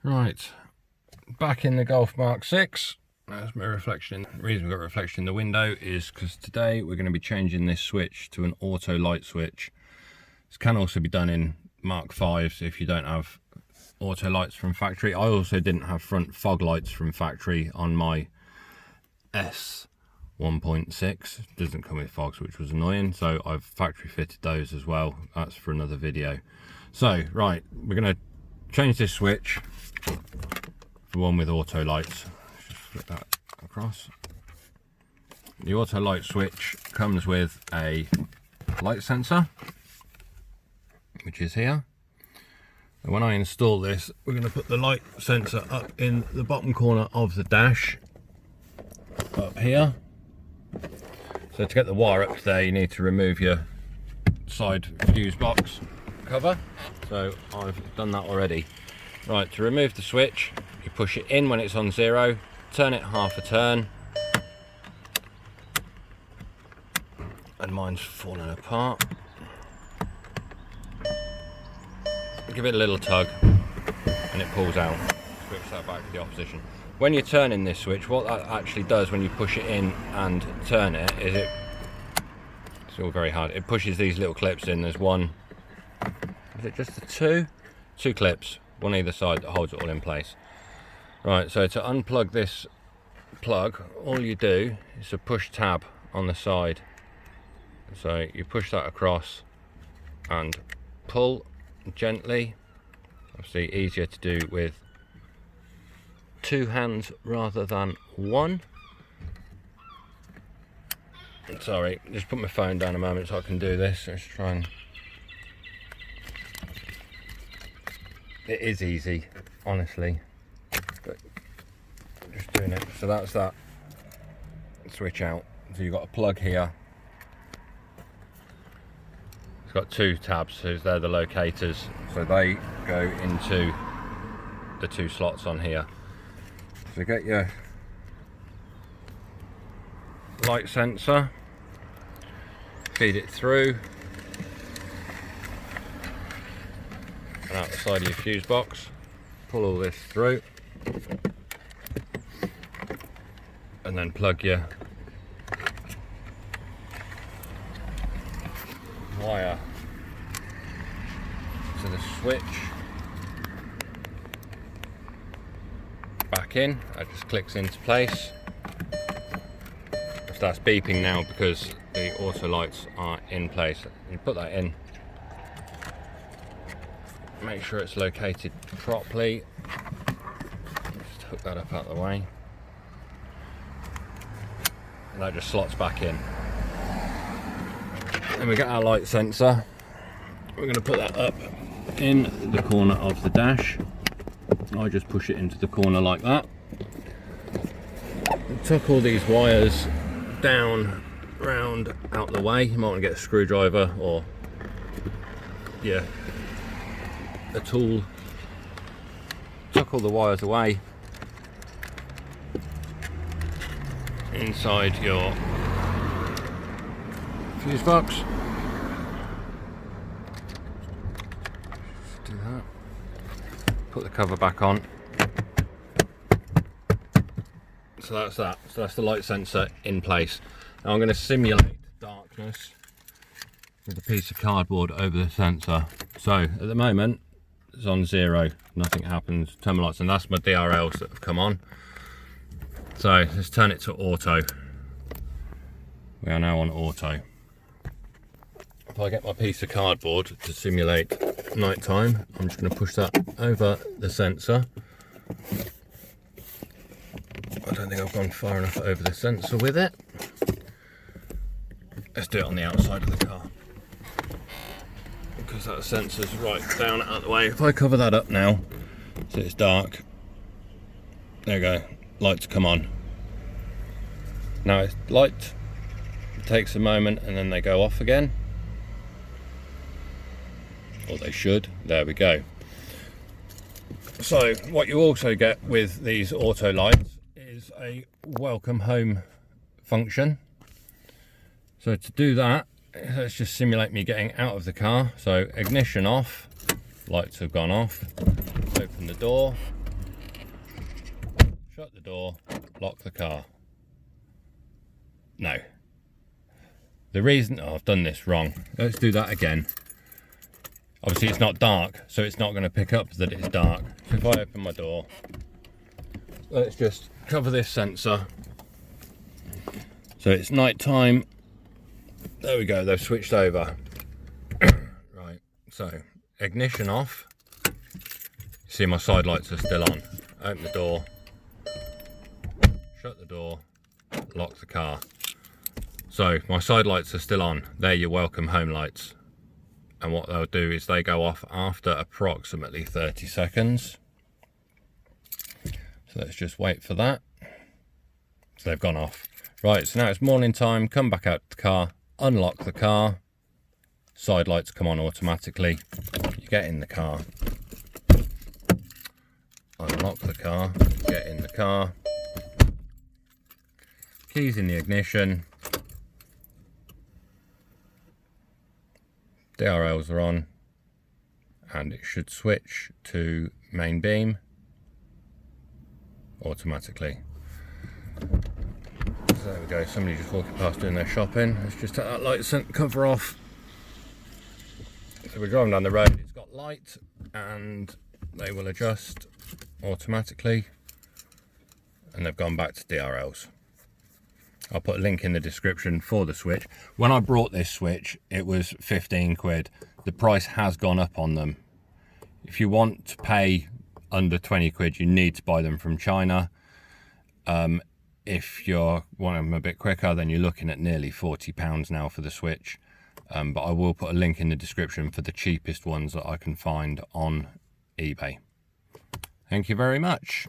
Right, back in the Golf Mark 6. There's my reflection. The reason we've got reflection in the window is because today we're going to be changing this switch to an auto light switch. This can also be done in Mark 5s if you don't have auto lights from factory. I also didn't have front fog lights from factory on my S 1.6. Doesn't come with fogs, which was annoying, so I've factory fitted those as well. That's for another video. So right, we're going to change this switch for one with auto lights. Let's just flip that across. The auto light switch comes with a light sensor, which is here. And when I install this, we're going to put the light sensor up in the bottom corner of the dash, up here. So to get the wire up there, you need to remove your side fuse box cover. So I've done that already. Right, to remove the switch, you push it in when it's on 0, turn it half a turn, and mine's falling apart. Give it a little tug and it pulls out, switch that back to the opposition. When you're turning this switch, what that actually does when you push it in and turn it is it's all very hard, it pushes these little clips in. There's one, is it just the two clips, one either side, that holds it all in place. Right, so to unplug this plug, all you do is to push tab on the side. So you push that across and pull gently. Obviously easier to do with two hands rather than one. Sorry, just put my phone down a moment so I can do this. Let's try and... It is easy, honestly, but just doing it. So that's that switch out. So you've got a plug here. It's got two tabs, so they're the locators. So they go into the two slots on here. So get your light sensor, feed it through and out the side of your fuse box, pull all this through and then plug your wire to the switch back in. That just clicks into place. It starts beeping now because the auto lights are in place. You put that in, make sure it's located properly. Just hook that up out of the way, and that just slots back in. Then we get our light sensor. We're going to put that up in the corner of the dash. I just push it into the corner like that. Tuck all these wires down, round, out the way. You might want to get a screwdriver or a tool. Tuck all the wires away inside your fuse box. Just do that. Put the cover back on. So that's that. So that's the light sensor in place. Now I'm going to simulate darkness with a piece of cardboard over the sensor. So at the moment it's on 0, nothing happens, turn my lights on. That's my DRLs that have come on. So let's turn it to auto. We are now on auto. If I get my piece of cardboard to simulate night time, I'm just going to push that over the sensor. I don't think I've gone far enough over the sensor with it. Let's do it on the outside of the car, because that sensor's right down out of the way. If I cover that up now, so it's dark, there we go, lights come on. Now it's light, it takes a moment and then they go off again. Or they should, there we go. So what you also get with these auto lights is a welcome home function. So to do that, let's just simulate me getting out of the car. So ignition off, lights have gone off, open the door, shut the door, lock the car. No. The reason, oh, I've done this wrong. Let's do that again. Obviously it's not dark, so it's not going to pick up that it's dark. So if I open my door, let's just cover this sensor. So it's night time. There we go, they've switched over. Right, so ignition off. See, my side lights are still on. Open the door, shut the door, lock the car. So my side lights are still on. They're your welcome home lights. And what they'll do is they go off after approximately 30 seconds. So let's just wait for that. So they've gone off. Right, so now it's morning time. Come back out to the car, unlock the car. Side lights come on automatically. You get in the car. Unlock the car, get in the car. Keys in the ignition. DRLs are on, and it should switch to main beam automatically. So there we go, somebody just walking past doing their shopping. Let's just take that light cover off. So we're driving down the road, it's got light, and they will adjust automatically, and they've gone back to DRLs. I'll put a link in the description for the switch. When I brought this switch, it was 15 quid. The price has gone up on them. If you want to pay under 20 quid, you need to buy them from China. If you want them a bit quicker, then you're looking at nearly £40 now for the switch. But I will put a link in the description for the cheapest ones that I can find on eBay. Thank you very much.